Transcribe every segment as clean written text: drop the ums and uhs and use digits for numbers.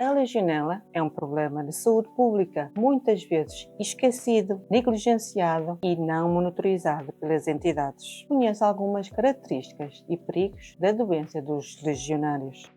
A legionela é um problema de saúde pública, muitas vezes esquecido, negligenciado e não monitorizado pelas entidades. Conhece algumas características e perigos da doença dos legionários.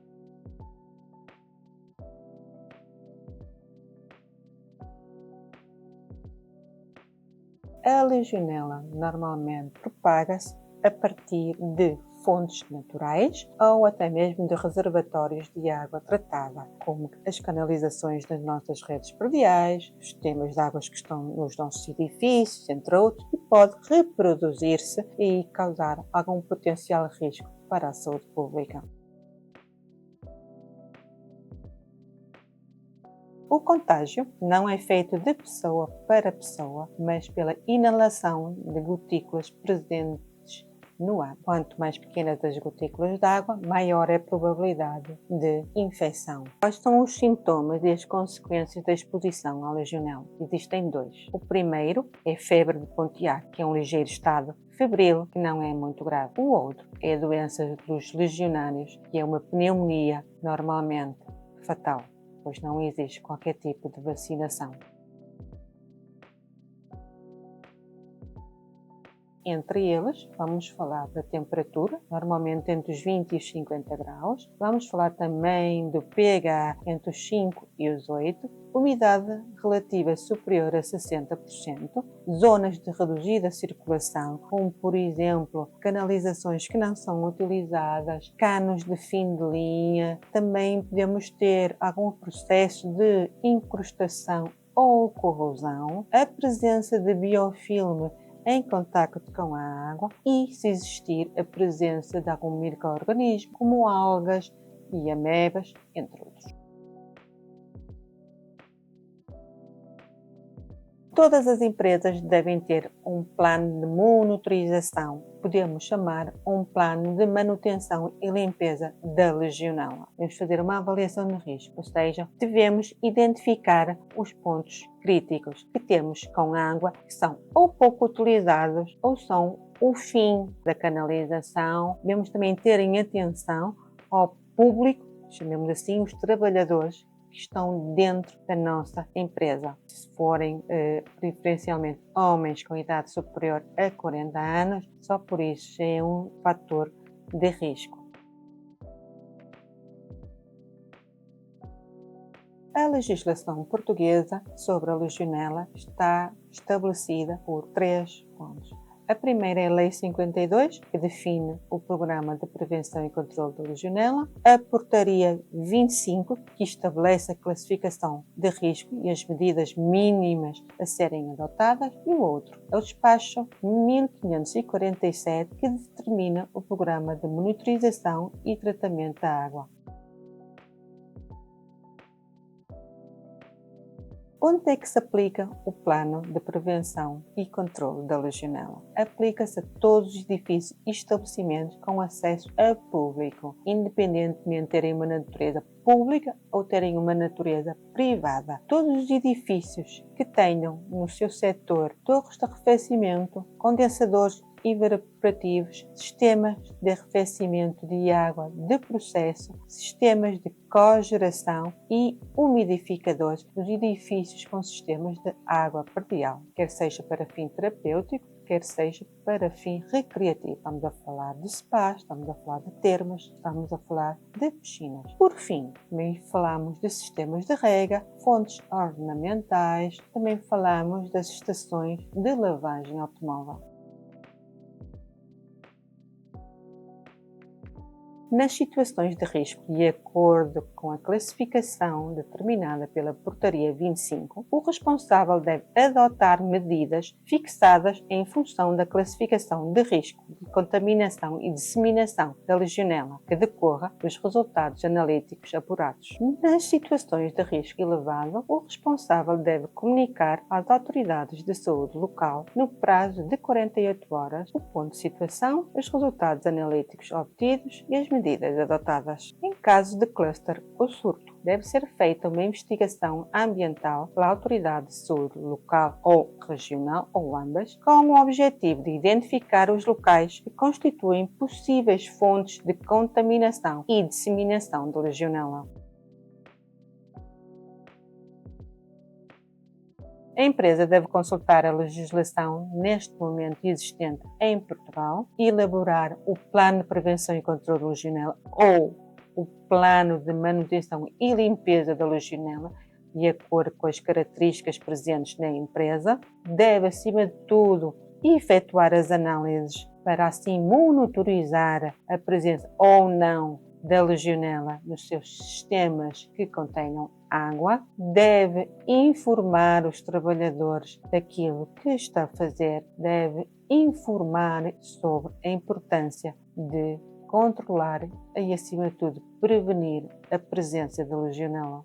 A legionela normalmente propaga-se a partir de fontes naturais ou até mesmo de reservatórios de água tratada, como as canalizações das nossas redes prediais, os sistemas de águas que estão nos nossos edifícios, entre outros, e pode reproduzir-se e causar algum potencial risco para a saúde pública. O contágio não é feito de pessoa para pessoa, mas pela inalação de gotículas presentes no ar. Quanto mais pequenas as gotículas de água, maior é a probabilidade de infecção. Quais são os sintomas e as consequências da exposição à legionela? Existem dois. O primeiro é febre de Pontiac, que é um ligeiro estado febril, que não é muito grave. O outro é a doença dos legionários, que é uma pneumonia normalmente fatal, pois não existe qualquer tipo de vacinação. Entre eles, vamos falar da temperatura, normalmente entre os 20 e os 50 graus. Vamos falar também do pH entre os 5 e os 8, umidade relativa superior a 60%, zonas de reduzida circulação, como por exemplo canalizações que não são utilizadas, canos de fim de linha. Também podemos ter algum processo de incrustação ou corrosão, a presença de biofilme em contacto com a água e se existir a presença de algum micro-organismo, como algas e amebas, entre outros. Todas as empresas devem ter um plano de monitorização, podemos chamar um plano de manutenção e limpeza da legionela. Devemos fazer uma avaliação de risco, ou seja, devemos identificar os pontos críticos que temos com água que são ou pouco utilizados ou são o fim da canalização. Devemos também ter em atenção ao público, chamemos assim, os trabalhadores que estão dentro da nossa empresa. Se forem preferencialmente homens com idade superior a 40 anos, só por isso já é um fator de risco. A legislação portuguesa sobre a legionela está estabelecida por 3 pontos. A primeira é a Lei 52, que define o Programa de Prevenção e Controlo da Legionela. A Portaria 25, que estabelece a classificação de risco e as medidas mínimas a serem adotadas. E o outro é o Despacho 1547, que determina o Programa de Monitorização e Tratamento da Água. Onde é que se aplica o plano de prevenção e controle da legionela? Aplica-se a todos os edifícios e estabelecimentos com acesso a público, independentemente de terem uma natureza pública ou terem uma natureza privada. Todos os edifícios que tenham no seu setor torres de arrefecimento, condensadores evaporativos, sistemas de arrefecimento de água de processo, sistemas de cogeração e umidificadores dos edifícios com sistemas de água perdial, quer seja para fim terapêutico, quer seja para fim recreativo. Estamos a falar de spas, estamos a falar de termas, estamos a falar de piscinas. Por fim, também falamos de sistemas de rega, fontes ornamentais, também falamos das estações de lavagem automóvel. Nas situações de risco, de acordo com a classificação determinada pela Portaria 25, o responsável deve adotar medidas fixadas em função da classificação de risco de contaminação e disseminação da legionela que decorra dos resultados analíticos apurados. Nas situações de risco elevado, o responsável deve comunicar às autoridades de saúde local, no prazo de 48 horas, o ponto de situação, os resultados analíticos obtidos e as medidas adotadas. Em caso de cluster ou surto, deve ser feita uma investigação ambiental pela autoridade de saúde local ou regional, ou ambas, com o objetivo de identificar os locais que constituem possíveis fontes de contaminação e disseminação da legionela. A empresa deve consultar a legislação neste momento existente em Portugal, elaborar o plano de prevenção e controle da legionela ou o plano de manutenção e limpeza da legionela, de acordo com as características presentes na empresa. Deve, acima de tudo, efetuar as análises para assim monitorizar a presença ou não da legionela nos seus sistemas que contenham água. Deve informar os trabalhadores daquilo que está a fazer, deve informar sobre a importância de controlar e, acima de tudo, prevenir a presença da legionela.